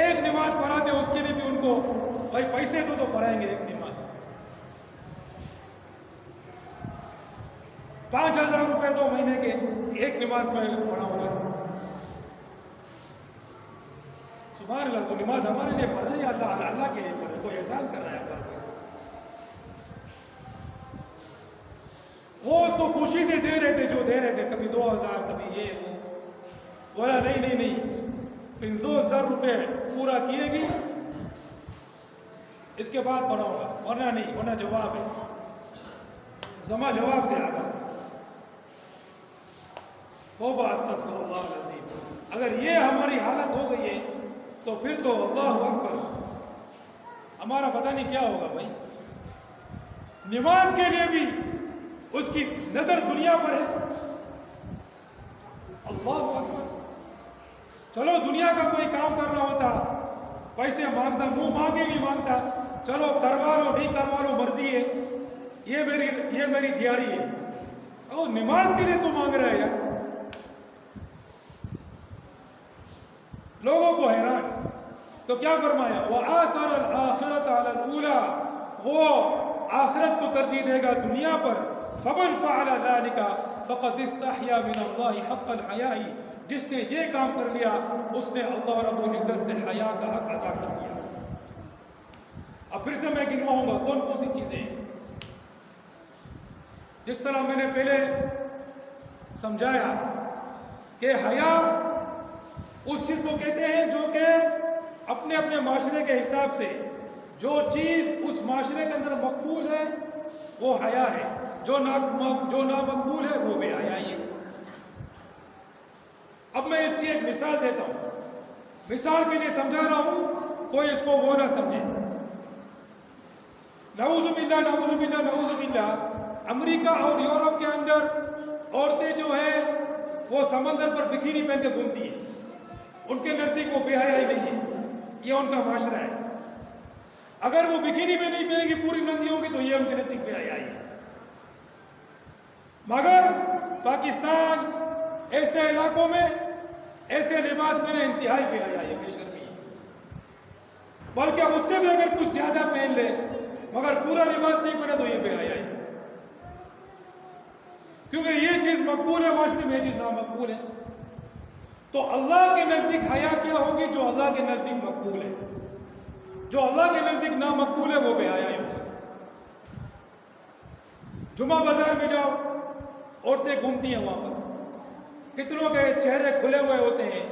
ایک نماز پڑھاتے اس کے لیے بھی ان کو بھائی پیسے تو پڑھائیں گے ایک نماز، 5,000 روپے 2 مہینے کے، ایک نماز میں پڑھاؤں گا۔ سبحان اللہ، تو نماز ہمارے لیے پڑھ رہے ہیں یا اللہ کے لیے پڑھ رہے ہیں؟ کوئی احسان کر رہا ہے اللہ کا؟ وہ اس کو خوشی سے دے رہے تھے جو دے رہے تھے، کبھی 2,000 کبھی یہ وہ، بولا نہیں 50,000 روپے پورا کیے گی اس کے بعد پڑھاؤں گا، ورنہ نہیں، ورنہ جواب ہے، زما جواب دے آگا۔ توبہ استغفر اللہ العظیم۔ اگر یہ ہماری حالت ہو گئی ہے تو پھر تو اللہ اکبر، ہمارا پتہ نہیں کیا ہوگا بھائی۔ نماز کے لیے بھی اس کی نظر دنیا پر ہے، اللہ اکبر۔ چلو دنیا کا کوئی کام کر رہا ہوتا، پیسے مانگتا، منہ مانگے بھی مانگتا، چلو کروا لو نہیں کروا لو مرضی ہے، یہ میری دیاری ہے۔ اور نماز کے لیے تو مانگ رہا ہے یار، لوگوں کو حیران۔ تو کیا فرمایا؟ وَآثَرَ الْآخِرَةَ عَلَى الْأُولَىٰ، وہ آخرت کو ترجیح دے گا دنیا پر۔ فَمَنْ فَعَلَ ذَلِكَ فَقَدْ اسْتَحْيَا مِنَ اللَّهِ حَقَّ الْحَيَاءِ، جس نے یہ کام کر لیا اس نے اللہ رب العزت سے حیا کا حق ادا کر دیا۔ اب پھر سے میں گنواؤں گا کون کون سی چیزیں ہیں۔ جس طرح میں نے پہلے سمجھایا کہ حیا اس چیز کو کہتے ہیں جو کہ اپنے اپنے معاشرے کے حساب سے جو چیز اس معاشرے کے اندر مقبول ہے وہ حیا ہے، جو نامقبول ہے وہ بے حیائی ہے۔ اب میں اس کی ایک مثال دیتا ہوں، مثال کے لیے سمجھا رہا ہوں، کوئی اس کو وہ نہ سمجھے۔ نعوذ باللہ نعوذ باللہ نعوذ باللہ، امریکہ اور یورپ کے اندر عورتیں جو ہیں وہ سمندر پر بکینی پہن کے گھومتی ہیں، ان کے نزدیک وہ بے حیائی نہیں ہے، یہ ان کا معاشرہ ہے۔ اگر وہ بکینی میں نہیں پہنے گی، پوری ننگی ہوگی، تو یہ ان کے نزدیک بے حیائی ہے۔ مگر پاکستان ایسے علاقوں میں ایسے لباس پہنے انتہائی بے حیائی ہے، بے شرمی ہے، بلکہ اس سے بھی اگر کچھ زیادہ پہن لے مگر پورا لباس نہیں پہنے تو یہ بے حیائی ہے، کیونکہ یہ چیز مقبول ہے معاشرے میں، یہ چیز نامقبول ہے۔ تو اللہ کے نزدیک حیا کیا ہوگی؟ جو اللہ کے نزدیک مقبول ہے، جو اللہ کے نزدیک نامقبول ہے وہ بے حیائی ہوگی۔ جمعہ بازار میں جاؤ، عورتیں گھومتی ہیں، وہاں پر کتنوں کے چہرے کھلے ہوئے ہوتے ہیں،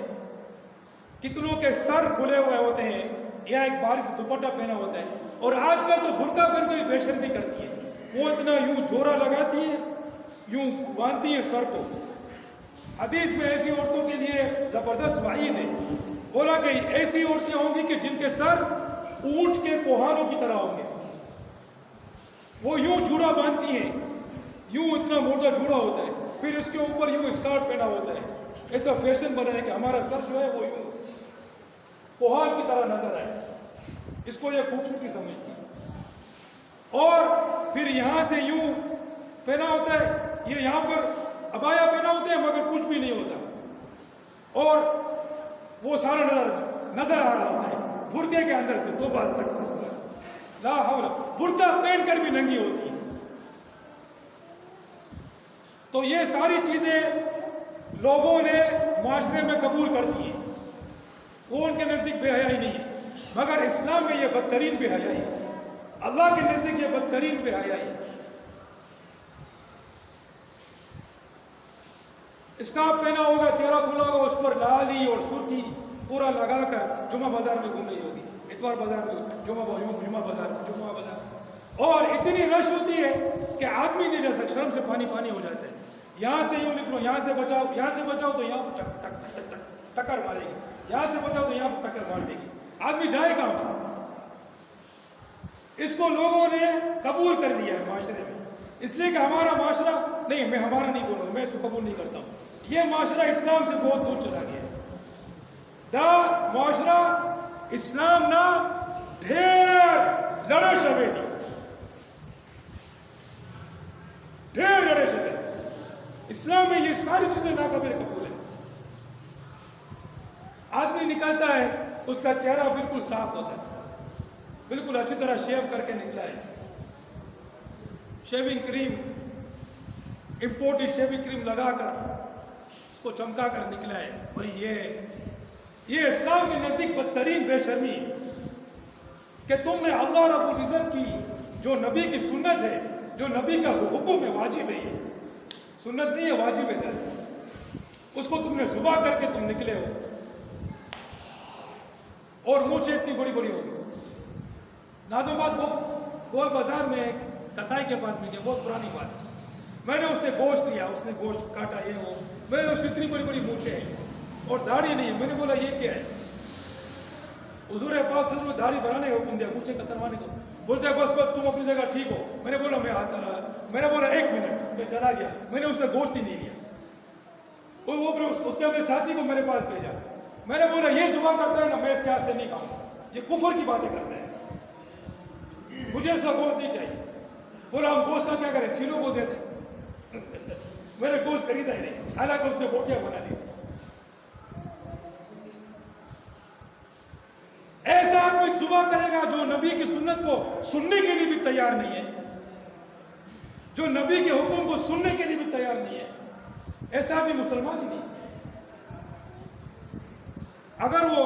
کتنوں کے سر کھلے ہوئے ہوتے ہیں، یا ایک باریک دوپٹہ پہنا ہوتا ہے، اور آج کل تو برقع پہن کے بے شرمی کرتی ہے، وہ اتنا یوں جھورا لگاتی ہے، یوں باندھتی ہے سر کو۔ حدیث میں ایسی عورتوں کے لیے زبردست وعید ہے، بولا کہ ایسی عورتیں ہوں گی کہ جن کے سر اونٹ کے کوہانوں کی طرح ہوں گے، وہ یوں جھورا باندھتی ہیں، یوں اتنا موٹا جھورا ہوتا ہے، پھر اس کے اوپر یوں اسکارٹ پہنا ہوتا ہے، ایسا فیشن بنا ہے کہ ہمارا سر جو ہے وہ یوں کوہان کی طرح نظر آئے، اس کو یہ خوبصورتی سمجھتی ہے۔ اور پھر یہاں سے یوں پہنا ہوتا ہے، یہ یہاں پر عبایا پہنا ہوتا ہے مگر کچھ بھی نہیں ہوتا، اور وہ سارا نظر آ رہا ہوتا ہے برقعے کے اندر سے، تو باز تک لا حول، برقع پہن کر بھی ننگی ہوتی ہے۔ تو یہ ساری چیزیں لوگوں نے معاشرے میں قبول کر دی ہیں، وہ ان کے نزدیک بے حیائی نہیں ہے، مگر اسلام میں یہ بدترین بے حیائی ہے، اللہ کے نزدیک یہ بدترین بے حیائی ہے۔ اسکارف پہنا ہوگا، چہرہ کھلا ہوگا، اس پر لالی اور سرخی پورا لگا کر جمعہ بازار میں گھوم رہی ہوگی، اتوار بازار میں جمعہ بازار، اور اتنی رش ہوتی ہے کہ آدمی نہیں جا سکتا، شرم سے پانی ہو جاتا ہے۔ یہاں سے یوں نکلو، یہاں سے بچاؤ تو یہاں پر ٹکر مارے گی، یہاں سے بچاؤ تو یہاں پر ٹکر مار دے گی، آدمی جائے کہاں پر؟ اس کو لوگوں نے قبول کر لیا ہے معاشرے میں، اس لیے کہ ہمارا معاشرہ نہیں، میں ہمارا نہیں بولوں، میں اس کو قبول نہیں کرتا ہوں، یہ معاشرہ اسلام سے بہت دور چلا گیا ہے۔ دا معاشرہ اسلام نہ ڈھیر لڑے شبے دی، ڈھیر لڑے شبے، اسلام میں یہ ساری چیزیں ناقابل قبول ہیں۔ نکلتا ہے اس کا چہرہ بالکل صاف ہوتا ہے، بالکل اچھی طرح شیو کر کے نکلا ہے، شیونگ کریم، امپورٹڈ شیونگ کریم لگا کر اس کو چمکا کر نکلا ہے۔ بھائی یہ اسلام کے نزدیک بدترین بے شرمی ہے کہ تم نے اللہ رب العزت کی جو نبی کی سنت ہے، جو نبی کا حکم ہے، واجب ہے، یہ سنت نہیں ہے، واجب ہے، اس کو تم نے ذبح کر کے تم نکلے ہو، اور مونچھیں اتنی بڑی بڑی ہوگی۔ ناظم آباد وہ گول بازار میں ایک کسائی کے پاس میں گیا، بہت پرانی بات ہے، میں نے اس سے گوشت لیا، اس نے گوشت کاٹا، یہ وہ، میں نے اس سے اتنی بڑی بڑی مونچھیں ہیں اور داڑھی نہیں ہے، میں نے بولا یہ کیا ہے؟ حضور پاک صلی اللہ علیہ وسلم نے داڑھی بنانے کا حکم دیا، مونچھیں کتروانے کو، بولتے ہیں بس تم اپنی جگہ ٹھیک ہو۔ میں نے بولا میں نے بولا 1 منٹ، میں چلا گیا، میں نے اس سے گوشت ہی نہیں لیا۔ اس نے اپنے ساتھی کو میرے پاس بھیجا، میں نے بولا یہ ذبح کرتا ہے نا، میں اس کے ہاتھ سے نہیں کھاؤں، یہ کفر کی باتیں کرتا ہے، مجھے ایسا گوشت نہیں چاہیے۔ بولا ہم گوشت کا کیا کریں، چیلوں کو دے دیں۔ میں نے گوشت خریدا ہی نہیں، حالانکہ اس نے بوٹیاں بنا دی تھی۔ ایسا آدمی ذبح کرے گا جو نبی کی سنت کو سننے کے لیے بھی تیار نہیں ہے، جو نبی کے حکم کو سننے کے لیے بھی تیار نہیں ہے، ایسا بھی مسلمان ہی نہیں۔ اگر وہ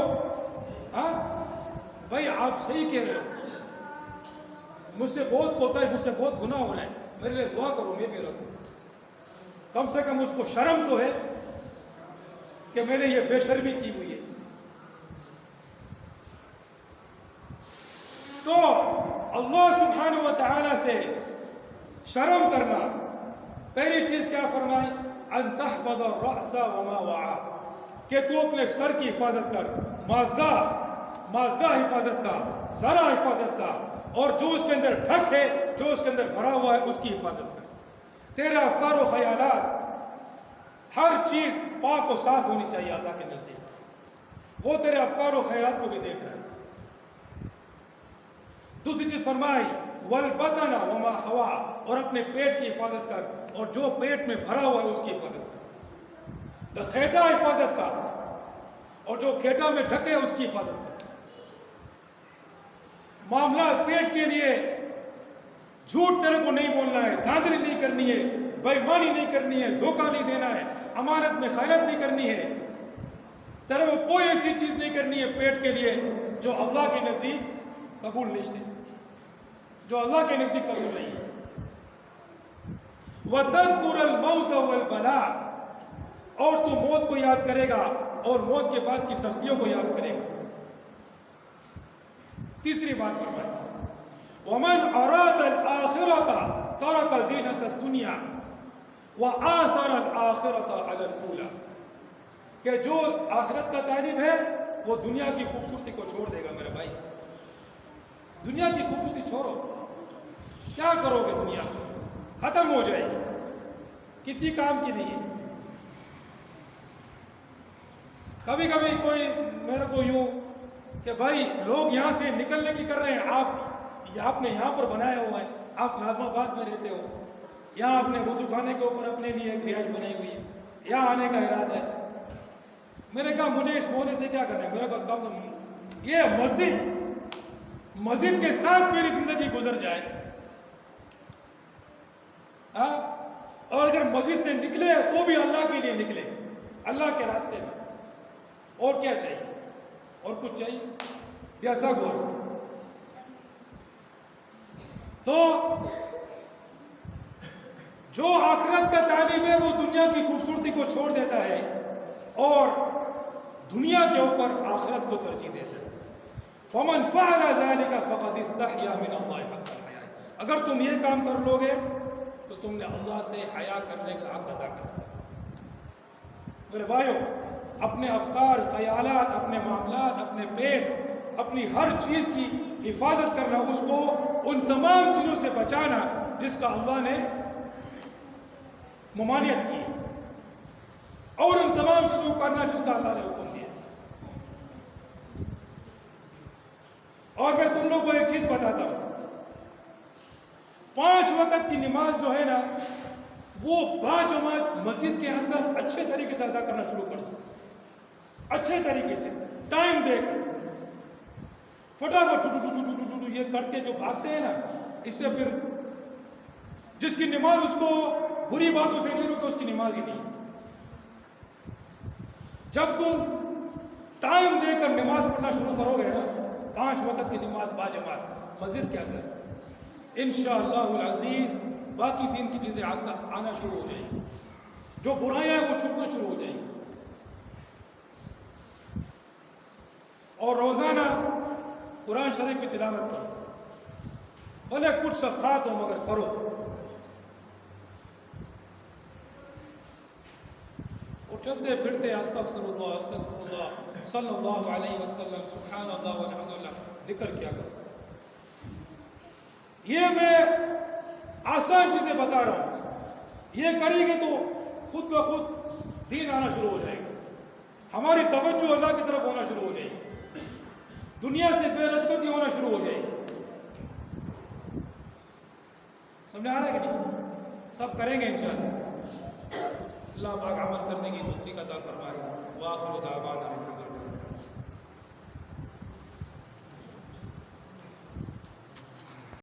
بھائی آپ صحیح کہہ رہے ہو، مجھ سے بہت کوتاہی، مجھ سے بہت گناہ ہو رہا ہے، میرے لیے دعا کرو، میں بھی رکھوں، کم سے کم اس کو شرم تو ہے کہ میں نے یہ بے شرمی کی ہوئی ہے۔ تو اللہ سبحانہ و تعالی سے شرم کرنا، پہلی چیز کیا فرمائی؟ ان تحفظ الرأس وما وعى، کہ تو اپنے سر کی حفاظت کر، مازگاہ حفاظت کا، ذرا حفاظت کا، اور جو اس کے اندر ڈھک ہے، جو اس کے اندر بھرا ہوا ہے، اس کی حفاظت کر۔ تیرے افکار و خیالات، ہر چیز پاک و صاف ہونی چاہیے اللہ کے نزدیک، وہ تیرے افکار و خیالات کو بھی دیکھ رہا ہے۔ دوسری چیز فرمائی والبطن وما ہوا، اور اپنے پیٹ کی حفاظت کر، اور جو پیٹ میں بھرا ہوا ہے اس کی حفاظت کر۔ کھیٹا حفاظت کا، اور جو کھیٹا میں ڈھکے اس کی حفاظت کر۔ معاملات پیٹ کے لیے جھوٹ تیرے کو نہیں بولنا ہے، دھاندلی نہیں کرنی ہے، بے ایمانی نہیں کرنی ہے، دھوکہ نہیں دینا ہے، امانت میں خیانت نہیں کرنی ہے، تیرے کو کوئی ایسی چیز نہیں کرنی ہے پیٹ کے لیے جو اللہ کے نزدیک قبول نہیں ہے، جو اللہ کے نزدیک قبول نہیں ہے۔ وَتَذْكُرَ الْمَوْتَ وَالْبَلَاءَ، اور تو موت کو یاد کرے گا اور موت کے بعد کی سختیوں کو یاد کرے گا۔ تیسری بات فرمائی وَمَنْ أَرَادَ الْآخِرَةَ تَرَكَ زِينَةَ الدُّنْيَا وَآثَرَ الْآخِرَةَ عَلَى الْأُولَى، کہ جو آخرت کا طالب ہے وہ دنیا کی خوبصورتی کو چھوڑ دے گا۔ میرے بھائی، دنیا کی خوبصورتی چھوڑو، کیا کرو گے؟ دنیا ختم ہو جائے گی، کسی کام کی نہیں ہے۔ کبھی کبھی کوئی میرے کو یوں کہ بھائی لوگ یہاں سے نکلنے کی کر رہے ہیں، آپ نے یہاں پر بنایا ہوا ہے، آپ ناظم آباد میں رہتے ہو، یہاں آپ نے وضو خانے کے اوپر اپنے لیے ایک رہائش بنائی ہوئی ہے، یہاں آنے کا ارادہ ہے۔ میں نے کہا مجھے اس مونے سے کیا کرنا ہے، میرے کو یہ مسجد کے ساتھ میری زندگی گزر جائے، اور اگر مسجد سے نکلے تو بھی اللہ کے لیے نکلے، اللہ کے راستے میں، اور کیا چاہیے؟ اور کچھ چاہیے؟ یا سب ہو؟ تو جو آخرت کا طالب ہے وہ دنیا کی خوبصورتی کو چھوڑ دیتا ہے اور دنیا کے اوپر آخرت کو ترجیح دیتا ہے۔ فَمَنْ فَعَلَ ذَلِكَ فَقَدْ اسْتَحْيَا مِنَ اللَّهِ حَقَّ الْحَيَاءِ، اگر تم یہ کام کر لو گے تو تم نے اللہ سے حیا کرنے کا حق ادا کر دیا۔ میرے بھائیو، اپنے افکار، خیالات، اپنے معاملات، اپنے پیٹ، اپنی ہر چیز کی حفاظت کرنا، اس کو ان تمام چیزوں سے بچانا جس کا اللہ نے ممانعت کی، اور ان تمام چیزوں کو کرنا جس کا اللہ نے حکم دیا۔ اور میں تم لوگوں کو ایک چیز بتاتا ہوں، 5 وقت کی نماز جو ہے نا، وہ باجماعت مسجد کے اندر اچھے طریقے سے ادا کرنا شروع کر دو، اچھے طریقے سے ٹائم دے کر فٹافٹ یہ کرتے جو بھاگتے ہیں نا، اس سے پھر جس کی نماز اس کو بری باتوں سے نہیں روکے اس کی نماز ہی نہیں۔ جب تم ٹائم دے کر نماز پڑھنا شروع کرو گے نا، 5 وقت کی نماز باجماعت مسجد کے اندر، انشاءاللہ العزیز باقی دین کی چیزیں آنا شروع ہو جائیں گی، جو برائیاں ہیں وہ چھوٹنا شروع ہو جائیں گی۔ اور روزانہ قرآن شریف کی تلاوت کرو، بھلے کچھ صفحات ہو مگر کرو۔ اور چلتے پھرتے استغفر اللہ صلی اللہ علیہ وسلم سبحان اللہ والحمدللہ ذکر کیا کرو۔ یہ میں آسان چیزیں بتا رہا ہوں، یہ کریں گے تو خود بخود دین آنا شروع ہو جائے گا، ہماری توجہ اللہ کی طرف ہونا شروع ہو جائے گی، دنیا سے بے رغبتی ہونا شروع ہو جائے گی۔ سمجھ آ رہا ہے کہ نہیں؟ سب کریں گے انشاءاللہ۔ اللہ پاک عمل کرنے کی توفیق عطا فرمائے۔ وآخر دعوانا الحمدللہ۔